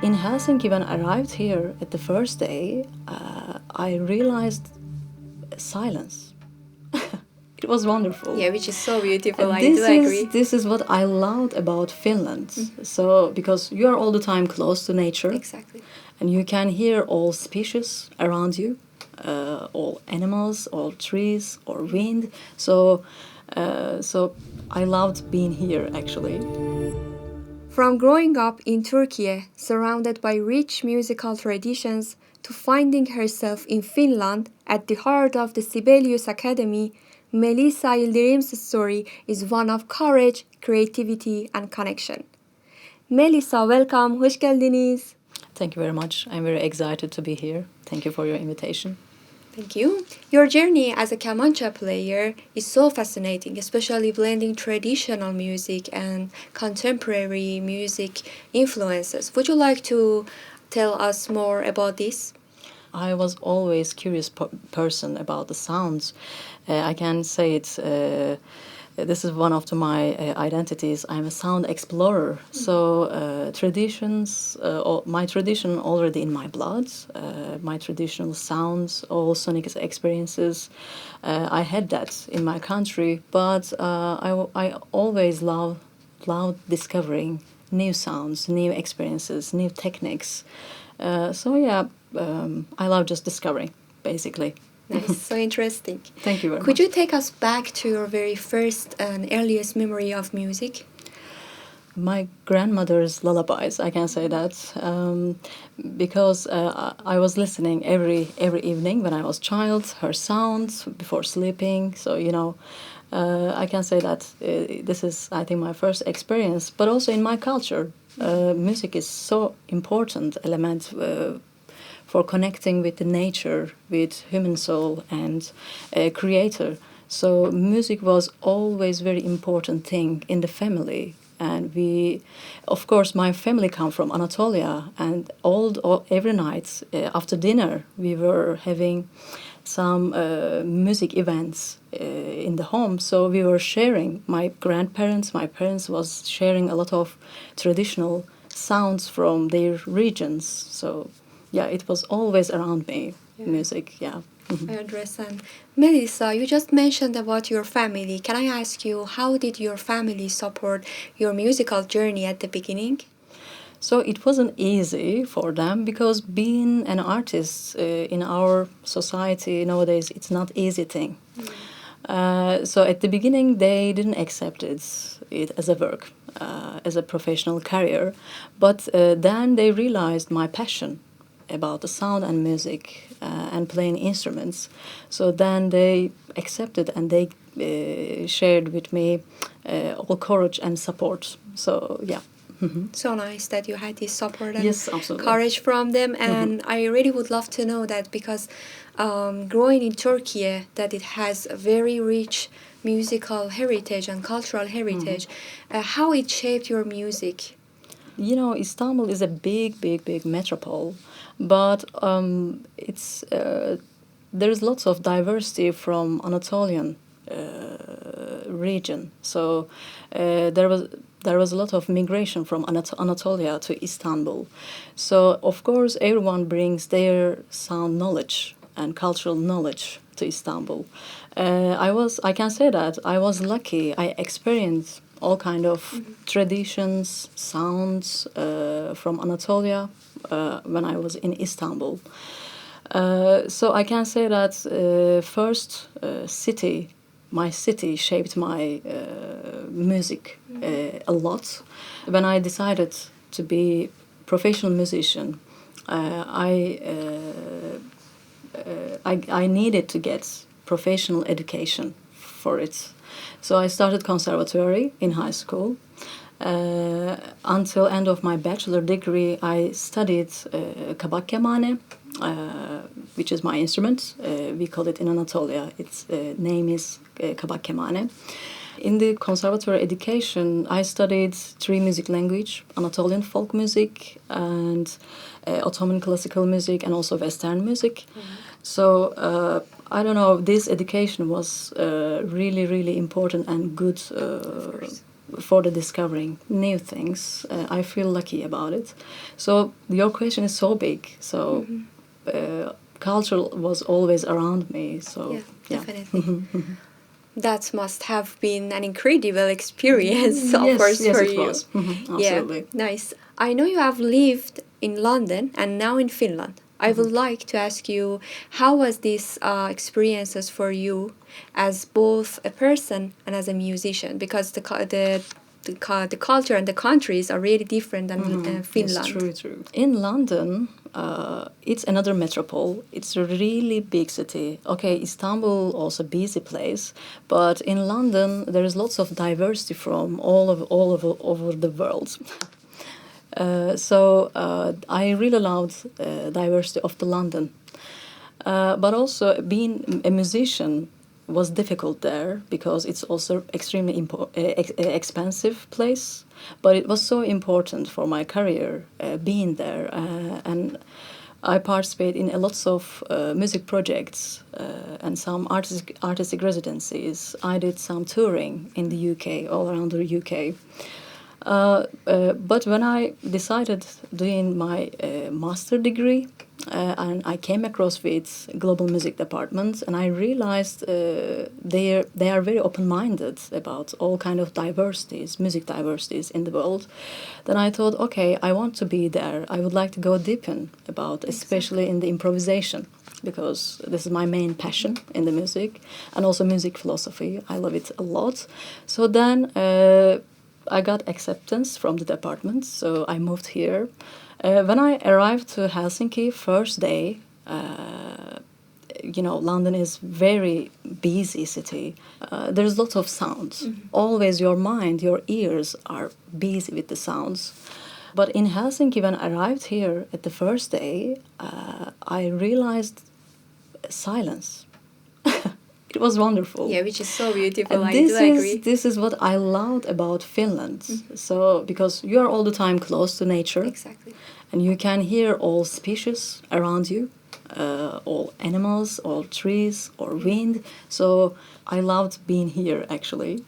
in Helsinki, when I arrived here at the first day, I realized silence. It was wonderful. Yeah, which is so beautiful. And I do agree. this is what I loved about Finland. So because you are all the time close to nature, Exactly. and you can hear all species around you, all animals, all trees, or wind. So I loved being here actually. From growing up in Turkey, surrounded by rich musical traditions, to finding herself in Finland at the heart of the Sibelius Academy, Melisa Yıldırım's story is one of courage, creativity, and connection. Melisa, welcome. Hoş geldiniz. Thank you very much. I'm very excited to be here. Thank you for your invitation. Thank you. Your journey as a Kamancha player is so fascinating, especially blending traditional music and contemporary music influences. Would you like to tell us more about this? I was always curious person about the sounds. I can say it. This is one of my identities. I'm a sound explorer. So traditions, my tradition already in my blood. My traditional sounds, all sonic experiences. I had that in my country, but I always loved discovering new sounds, new experiences, new techniques. I love just discovering, basically. Nice, so interesting. Thank you very much. Could you take us back to your very first and earliest memory of music? My grandmother's lullabies, I can say that, because I was listening every evening when I was child, her sounds before sleeping. So I can say that this is, I think, my first experience. But also in my culture, music is so important element for connecting with the nature, with human soul and creator. So music was always very important thing in the family. And we, of course, my family come from Anatolia, and every night after dinner we were having some music events in the home. So we were sharing. My parents was sharing a lot of traditional sounds from their regions. So yeah, it was always around me, music, yeah. I understand. Melisa, you just mentioned about your family. Can I ask you, how did your family support your musical journey at the beginning? So it wasn't easy for them because being an artist in our society nowadays, it's not easy thing. So at the beginning, they didn't accept it as a work, as a professional career. But then they realized my passion about the sound and music and playing instruments. So then they accepted and they shared with me all courage and support. So yeah. So nice that you had this support and Yes, absolutely. courage from them. And I really would love to know that because growing in Turkey, that it has a very rich musical heritage and cultural heritage, how it shaped your music? Istanbul is a big metropole, but it's there's lots of diversity from Anatolian region. So there was a lot of migration from Anatolia to Istanbul. So of course everyone brings their sound knowledge and cultural knowledge to Istanbul. I can say that I was lucky. I experienced all kind of traditions, sounds from Anatolia when I was in Istanbul. So I can say that first my city shaped my music a lot. When I decided to be professional musician, I needed to get professional education for it. So I started conservatory in high school. Until end of my bachelor degree, I studied kabak kemane, which is my instrument. We call it in Anatolia. Its name is kabak kemane. In the conservatory education, I studied three music language: Anatolian folk music and Ottoman classical music, and also Western music. So I don't know. This education was really important and good for the discovering new things. I feel lucky about it. So your question is so big. So culture was always around me. So Yeah, definitely. That must have been an incredible experience, of yes, course, yes, for it you. was. Absolutely. Yeah, nice. I know you have lived in London and now in Finland. I would like to ask you, how was these experiences for you as both a person and as a musician? Because the culture and the countries are really different than Finland. It's true. In London, it's another metropole. It's a really big city. Okay, Istanbul also a busy place, but in London there is lots of diversity from all over the world. I really loved diversity of the London, but also being a musician was difficult there because it's also extremely expensive place. But it was so important for my career being there, and I participate in lots of music projects and some artistic residencies. I did some touring in the UK, all around the UK. But when I decided doing my master degree, and I came across with global music departments, and I realized they are very open-minded about all kind of diversities, music diversities in the world. Then I thought, okay, I want to be there. I would like to go deep in about, especially in the improvisation, because this is my main passion in the music, and also music philosophy. I love it a lot. So then I got acceptance from the department, so I moved here. When I arrived to Helsinki, first day, London is very busy city. There's lots of sounds. Always your mind, your ears are busy with the sounds. But in Helsinki, when I arrived here at the first day, I realized silence. It was wonderful. Yeah, which is so beautiful. And I do agree. this is what I loved about Finland. So because you are all the time close to nature, Exactly. and you can hear all species around you, all animals, all trees, or wind. So I loved being here actually.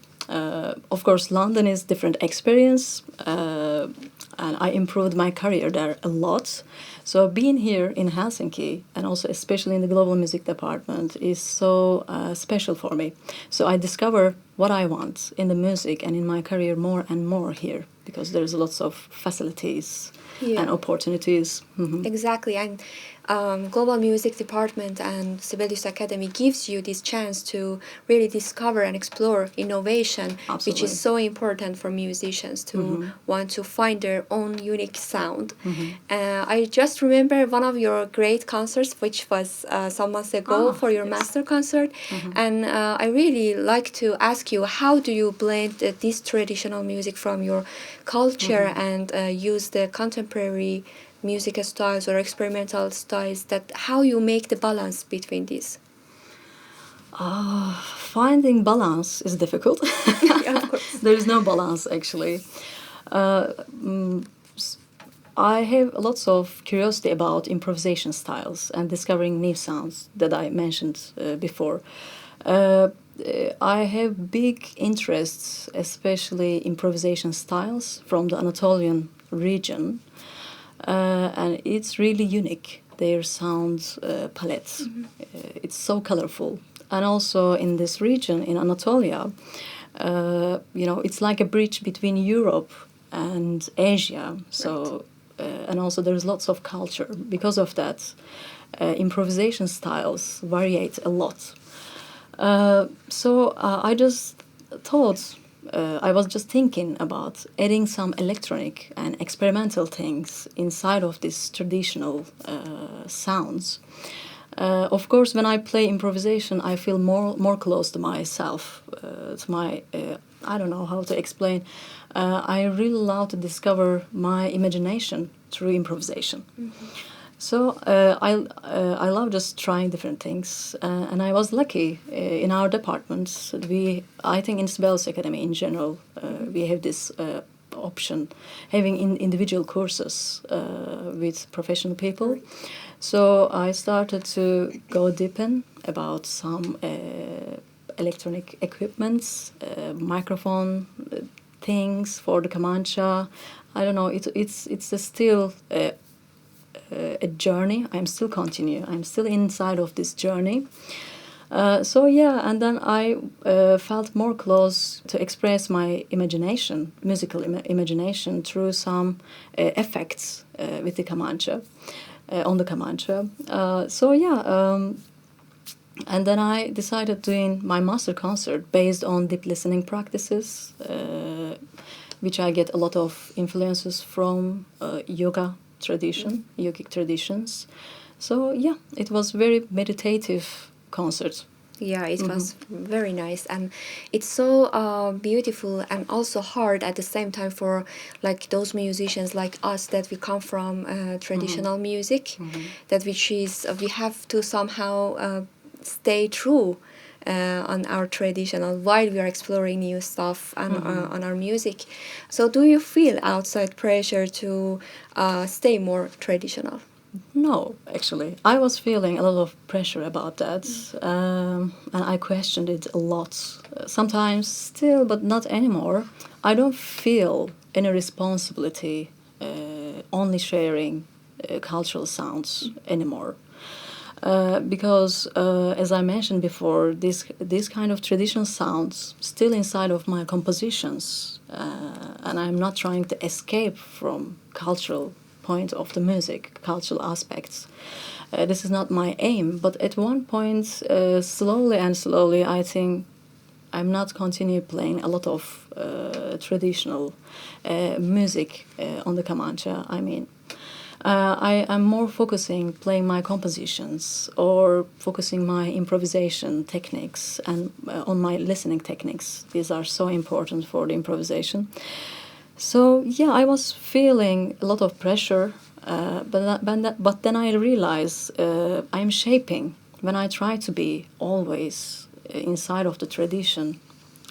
Of course, London is different experience, and I improved my career there a lot. So being here in Helsinki, and also especially in the global music department, is so special for me. So I discover what I want in the music and in my career more and more here, because there's lots of facilities and opportunities. Exactly, and Global Music Department and Sibelius Academy gives you this chance to really discover and explore innovation, which is so important for musicians to want to find their own unique sound. I just remember one of your great concerts, which was some months ago for your master concert, and I really like to ask you, how do you blend this traditional music from your culture and use the contemporary music styles or experimental styles, that how you make the balance between these? Finding balance is difficult. Yeah, of course. There is no balance actually. I have lots of curiosity about improvisation styles and discovering new sounds that I mentioned before. I have big interests, especially improvisation styles from the Anatolian region. And it's really unique, their sound palette. It's so colorful. And also in this region, in Anatolia, it's like a bridge between Europe and Asia. So, and also there's lots of culture. Because of that, improvisation styles variate a lot. I just thought, I was just thinking about adding some electronic and experimental things inside of these traditional sounds. Of course, when I play improvisation, I feel more close to myself, to my, I don't know how to explain. I really love to discover my imagination through improvisation. So I love just trying different things, and I was lucky in our department. I think in Sibelius Academy in general, we have this option, having individual courses with professional people. So I started to go deep in about some electronic equipments, microphone things for the Kamancha. I don't know. Still a journey. I'm still continue. I'm still inside of this journey. So yeah, and then I felt more close to express my imagination, musical imagination, through some effects with the Kamancha, on the Kamancha. So yeah, and then I decided doing my master concert based on deep listening practices, which I get a lot of influences from yoga tradition, yogic traditions. So yeah, it was very meditative concert. Yeah, it was very nice, and it's so beautiful and also hard at the same time for like those musicians like us that we come from traditional music, that which is we have to somehow stay true on our traditional while we are exploring new stuff on our music. So, do you feel outside pressure to stay more traditional? No, actually. I was feeling a lot of pressure about that, and I questioned it a lot. Sometimes still, but not anymore. I don't feel any responsibility only sharing cultural sounds anymore. Because, as I mentioned before, this kind of traditional sounds still inside of my compositions, and I'm not trying to escape from cultural point of the music, cultural aspects. This is not my aim, but at one point, slowly, I think I'm not continue playing a lot of traditional music on the Kamancha. I mean, I am more focusing playing my compositions or focusing my improvisation techniques and on my listening techniques. These are so important for the improvisation. So yeah, I was feeling a lot of pressure, but then I realized I'm shaping when I try to be always inside of the tradition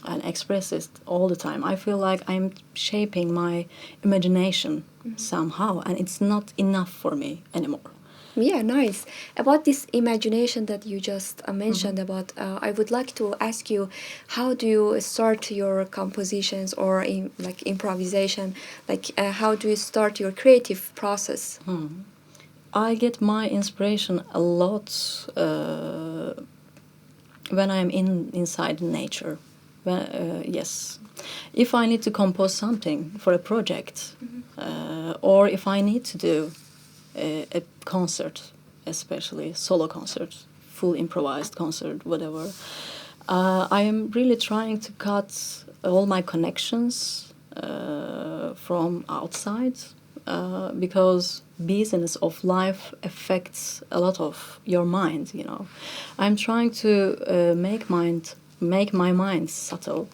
and express it all the time. I feel like I'm shaping my imagination somehow, and it's not enough for me anymore. Yeah, nice. About this imagination that you just mentioned about, I would like to ask you, how do you start your compositions or in like improvisation? Like, how do you start your creative process? I get my inspiration a lot when I'm inside nature. Yes, if I need to compose something for a project, or if I need to do a concert, especially solo concert, full improvised concert, whatever. I am really trying to cut all my connections from outside because business of life affects a lot of your mind. You know, I'm trying to make my mind subtle,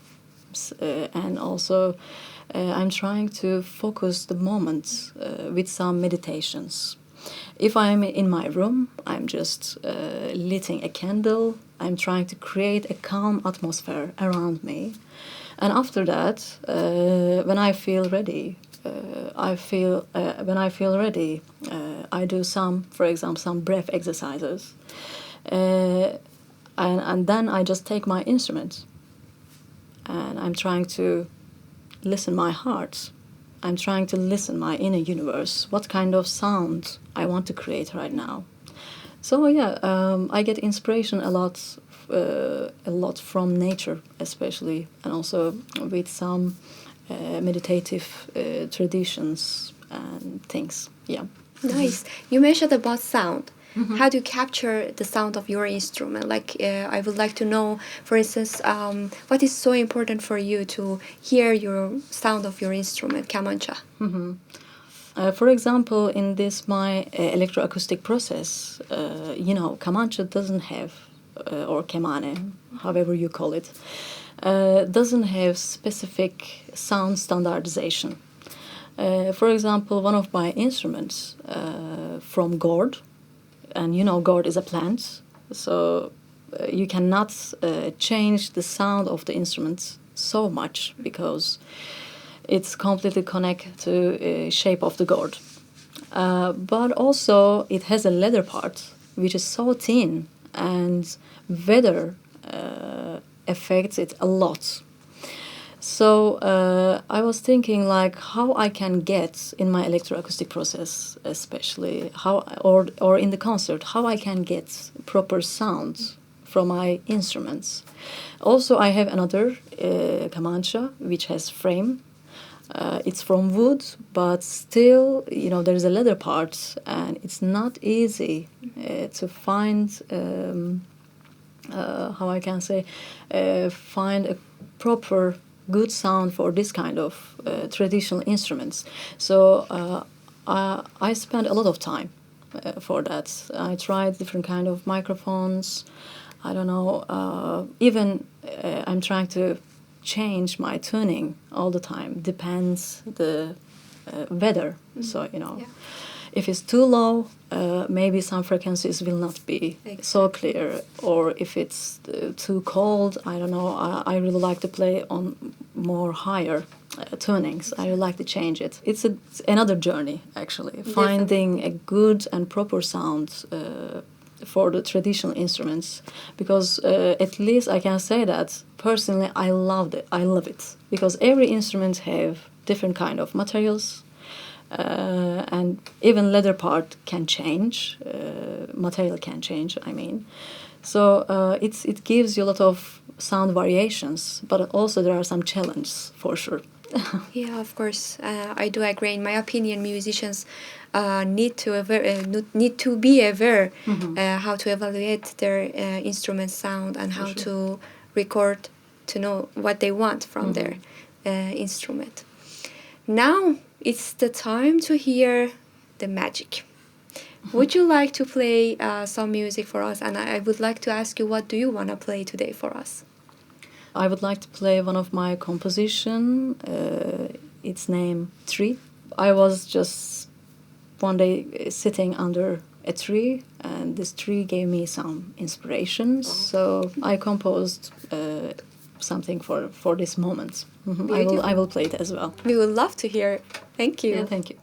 and also I'm trying to focus the moment with some meditations. If I'm in my room, I'm just lighting a candle. I'm trying to create a calm atmosphere around me. And after that, when I feel ready, I do some, for example, some breath exercises. And then I just take my instrument and I'm trying to listen my heart. I'm trying to listen my inner universe. What kind of sound I want to create right now. So yeah, I get inspiration a lot from nature, especially, and also with some meditative traditions and things. Yeah. Nice. You mentioned about sound. How do you capture the sound of your instrument? Like, I would like to know, for instance, what is so important for you to hear your sound of your instrument, Kamancha? For example, in this my electroacoustic process, Kamancha doesn't have, or kemane, however you call it, doesn't have specific sound standardization. For example, one of my instruments from gourd, and gourd is a plant, so you cannot change the sound of the instrument so much because it's completely connected to shape of the gourd. But also it has a leather part which is so thin, and weather affects it a lot. So I was thinking like how I can get in my electroacoustic process, especially how or in the concert, how I can get proper sound from my instruments. Also, I have another Kamancha which has frame. It's from wood, but still, there's a leather part, and it's not easy to find. How I can say, find a proper good sound for this kind of traditional instruments. So I spent a lot of time for that. I tried different kind of microphones. I don't know. Even I'm trying to change my tuning all the time. Depends the weather. So Yeah. if it's too low, maybe some frequencies will not be so clear. Or if it's too cold, I don't know. I really like to play on more higher tunings. I really like to change it. It's another journey, actually, finding a good and proper sound for the traditional instruments, because at least I can say that personally I loved it. I love it because every instrument have different kind of materials. And even leather part can change, material can change. I mean, so it gives you a lot of sound variations, but also there are some challenges for sure. Yeah, of course, I do agree. In my opinion, musicians need to be aware how to evaluate their instrument sound and how to record to know what they want from their instrument. Now it's the time to hear the magic. Would you like to play some music for us? And I would like to ask you, what do you want to play today for us? I would like to play one of my composition. It's named Tree. I was just one day sitting under a tree, and this tree gave me some inspiration. So I composed something for this moment. I will play it as well. We would love to hear. Thank you. Yeah, thank you.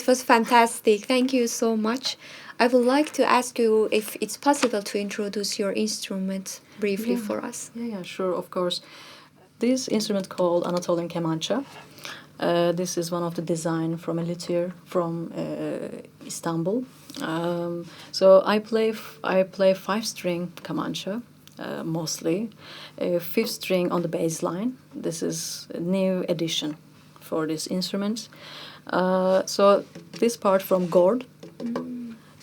It was fantastic. Thank you so much. I would like to ask you if it's possible to introduce your instrument briefly for us. Yeah, sure, of course. This instrument called Anatolian Kamancha. This is one of the design from a luthier from Istanbul. So I play 5-string Kamancha mostly, 5th string on the bass line. This is a new addition for this instrument. So this part from gourd.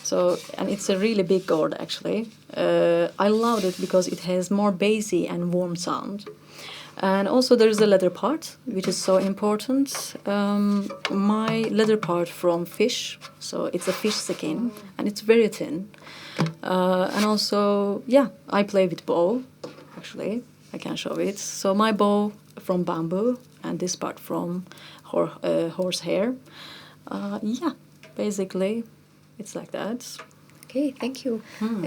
So, and it's a really big gourd actually. I loved it because it has more bassy and warm sound. And also there is a leather part, which is so important. My leather part from fish, so it's a fish skin, and it's very thin. And also, yeah, I play with bow, actually. I can show it. So my bow from bamboo, and this part from horsehair. Yeah, basically, it's like that. Okay, thank you.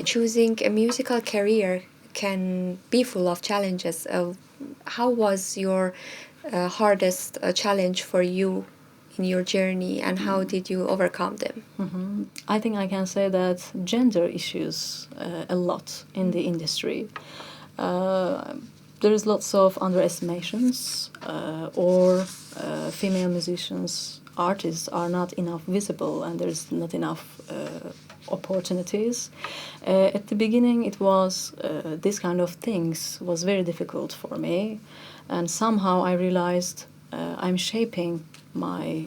Choosing a musical career can be full of challenges. How was your hardest challenge for you in your journey, and how did you overcome them? I think I can say that gender issues a lot in the industry. There is lots of underestimations, or female musicians, artists are not enough visible, and there's not enough opportunities. At the beginning, it was this kind of things was very difficult for me, and somehow I realized I'm shaping my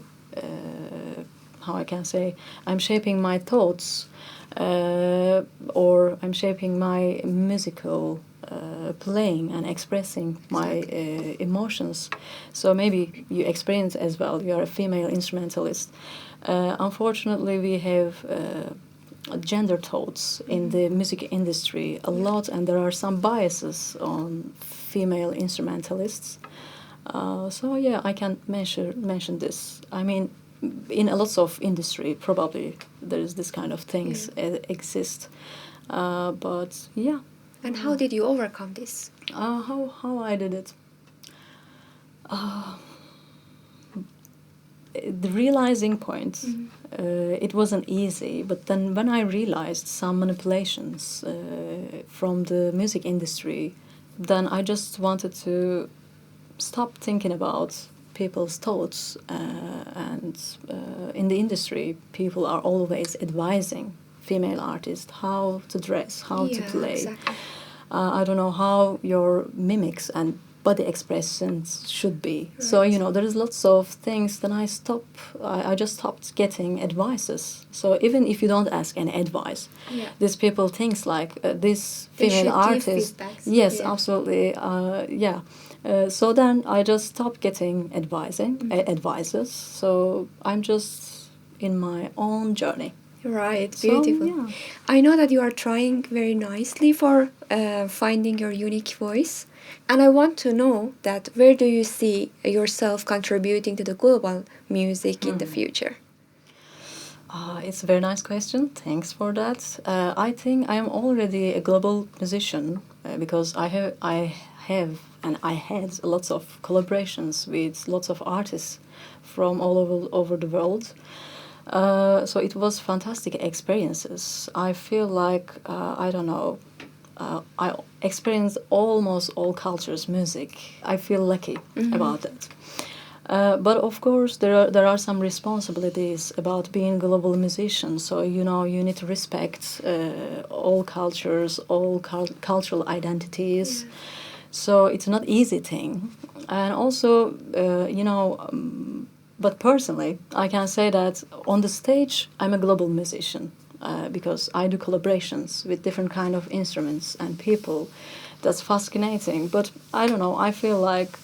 how I can say I'm shaping my thoughts, or I'm shaping my musical playing and expressing my emotions. So maybe you experience as well. You are a female instrumentalist. Unfortunately, we have gender thoughts in the music industry a lot, and there are some biases on female instrumentalists. So yeah, I can mention this. I mean, in a lots of industry, probably there is this kind of things exist. But yeah. And how did you overcome this? How I did it? The realizing point, it wasn't easy, but then when I realized some manipulations from the music industry, then I just wanted to stop thinking about people's thoughts, and in the industry, people are always advising female artists how to dress, how to play. Exactly. I don't know how your mimics and body expressions should be. Right. So, you know, there is lots of things. Then I just stopped getting advices. So even if you don't ask any advice, these people thinks like this female artist. Yes, absolutely. So then I just stopped getting advices. So I'm just in my own journey. Right, beautiful. So, yeah. I know that you are trying very nicely for finding your unique voice. And I want to know that where do you see yourself contributing to the global music in the future? It's a very nice question. Thanks for that. I think I am already a global musician because I have and I had lots of collaborations with lots of artists from all over the world. So it was fantastic experiences. I feel like, I don't know, I experienced almost all cultures' music. I feel lucky about that. But of course, there are some responsibilities about being a global musician. So, you know, you need to respect all cultures, all cultural identities. Yeah. So it's not easy thing. And also, you know, but personally, I can say that on the stage, I'm a global musician because I do collaborations with different kind of instruments and people. That's fascinating. But I don't know, I feel like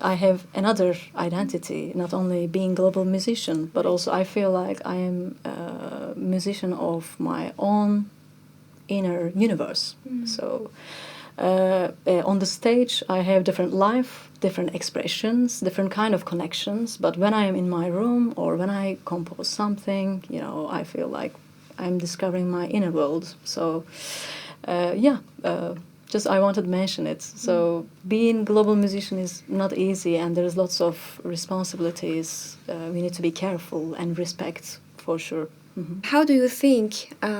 I have another identity, not only being global musician, but also I feel like I am a musician of my own inner universe. So on the stage, I have different life, different expressions, different kind of connections. But when I am in my room or when I compose something, you know, I feel like I'm discovering my inner world. So, just I wanted to mention it. So being global musician is not easy, and there's lots of responsibilities. We need to be careful and respect for sure. How do you think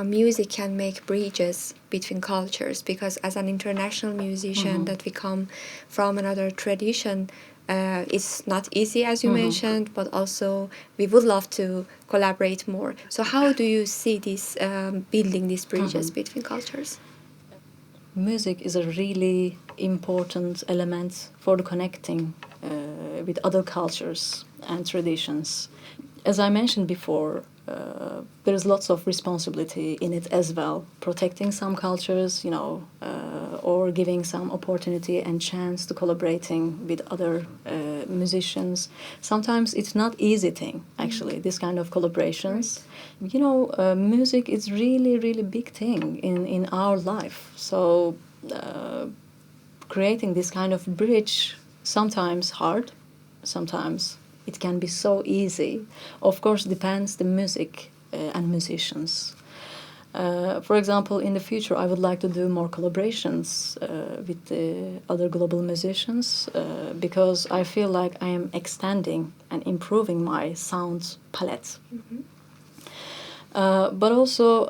music can make bridges between cultures? Because as an international musician that we come from another tradition, it's not easy, as you mentioned, but also we would love to collaborate more. So how do you see this building these bridges between cultures? Music is a really important element for the connecting with other cultures and traditions. As I mentioned before, there's lots of responsibility in it as well. Protecting some cultures, or giving some opportunity and chance to collaborating with other musicians. Sometimes it's not easy thing, actually, this kind of collaborations. Right. Music is really, really big thing in our life. So creating this kind of bridge, sometimes hard, sometimes it can be so easy. Of course, depends the music and musicians. For example, in the future, I would like to do more collaborations with the other global musicians because I feel like I am extending and improving my sound palette. But also,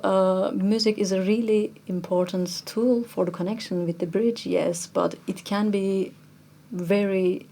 music is a really important tool for the connection with the bridge, yes, but it can be very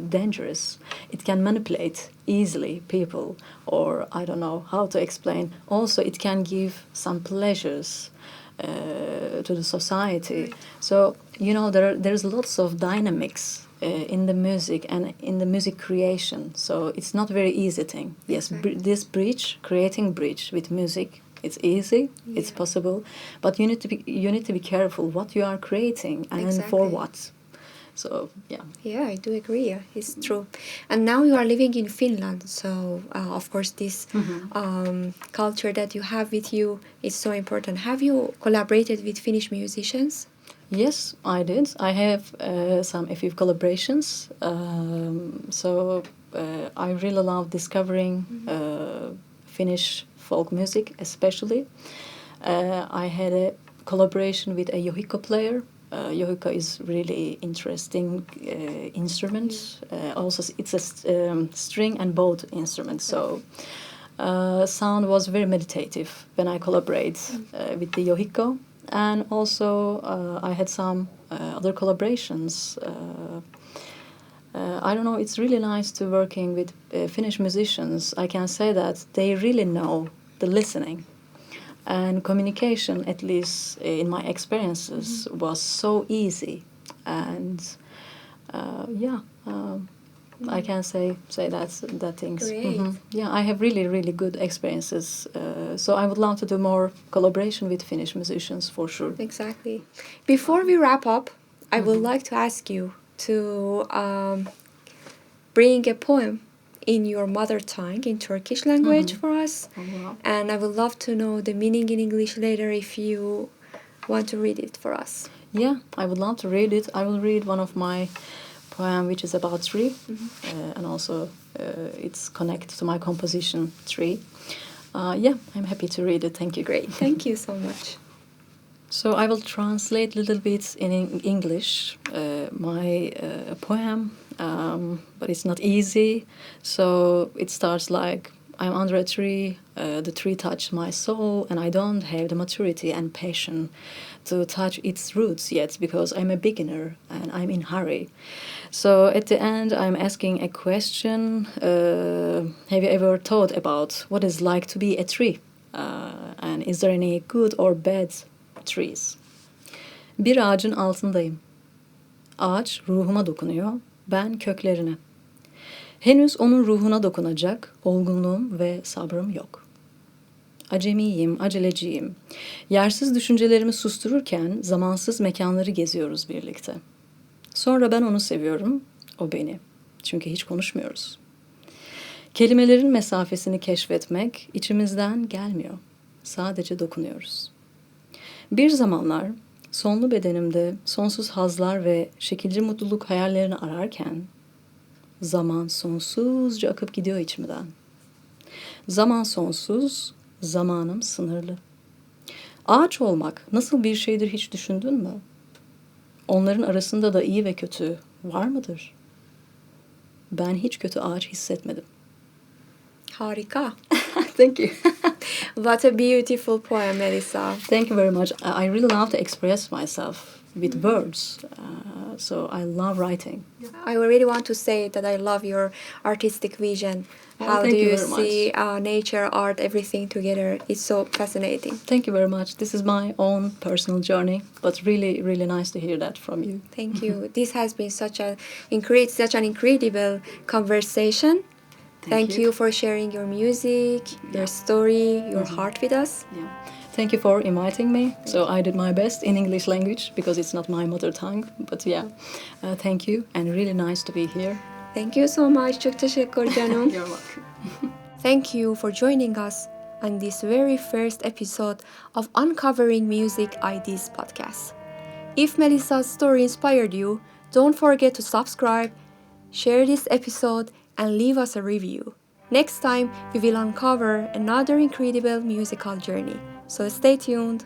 dangerous. It can manipulate easily people, or I don't know how to explain. Also, it can give some pleasures to the society. Right. So, there's lots of dynamics in the music and in the music creation. So it's not very easy thing. Yes, this bridge, creating bridge with music, it's easy, it's possible, but you need to be careful what you are creating and for what. So, yeah. Yeah, I do agree. It's true. And now you are living in Finland. So, of course, this culture that you have with you is so important. Have you collaborated with Finnish musicians? Yes, I did. I have a few collaborations. I really love discovering Finnish folk music, especially. I had a collaboration with a yogic player. Yogic is really interesting instrument. Also, it's a string and bowed instrument. So, sound was very meditative when I collaborate with the yogic. And also, I had some other collaborations. I don't know. It's really nice to working with Finnish musicians. I can say that they really know the listening. And communication, at least in my experiences, was so easy, and I can say that things. Yeah, I have really, really good experiences. So I would love to do more collaboration with Finnish musicians for sure. Exactly. Before we wrap up, I would like to ask you to bring a poem in your mother tongue, in Turkish language for us. Oh, wow. And I would love to know the meaning in English later if you want to read it for us. Yeah, I would love to read it. I will read one of my poem, which is about tree, and also it's connected to my composition tree. I'm happy to read it. Thank you. Great. Thank you so much. So I will translate a little bit in English my poem, but it's not easy. So it starts like, I'm under a tree, the tree touched my soul, and I don't have the maturity and passion to touch its roots yet because I'm a beginner and I'm in hurry. So at the end, I'm asking a question. Have you ever thought about what it's like to be a tree? And is there any good or bad trees? Bir ağacın altındayım. Ağaç ruhuma dokunuyor, ben köklerine. Henüz onun ruhuna dokunacak olgunluğum ve sabrım yok. Acemiyim, aceleciyim. Yersiz düşüncelerimi sustururken zamansız mekanları geziyoruz birlikte. Sonra ben onu seviyorum, o beni. Çünkü hiç konuşmuyoruz. Kelimelerin mesafesini keşfetmek içimizden gelmiyor. Sadece dokunuyoruz. Bir zamanlar sonlu bedenimde sonsuz hazlar ve şekilci mutluluk hayallerini ararken zaman sonsuzca akıp gidiyor içimden. Zaman sonsuz, zamanım sınırlı. Ağaç olmak nasıl bir şeydir hiç düşündün mü? onların arasında da iyi ve kötü var mıdır? Ben hiç kötü ağaç hissetmedim. Harika. Thank you. What a beautiful poem, Melisa. Thank you very much. I really love to express myself with words. So I love writing. I really want to say that I love your artistic vision. Oh, How thank do you you very see nature, art, everything together? It's so fascinating. Thank you very much. This is my own personal journey, but really, really nice to hear that from you. Thank you. This has been such an incredible conversation. Thank you for sharing your music, your story, your heart with us. Yeah. Thank you for inviting me. So I did my best in English language because it's not my mother tongue. But yeah, thank you and really nice to be here. Thank you so much. Çok teşekkür canım. You're welcome. Thank you for joining us on this very first episode of Uncovering Music IDs podcast. If Melisa's story inspired you, don't forget to subscribe, share this episode, and leave us a review. Next time, we will uncover another incredible musical journey. So stay tuned.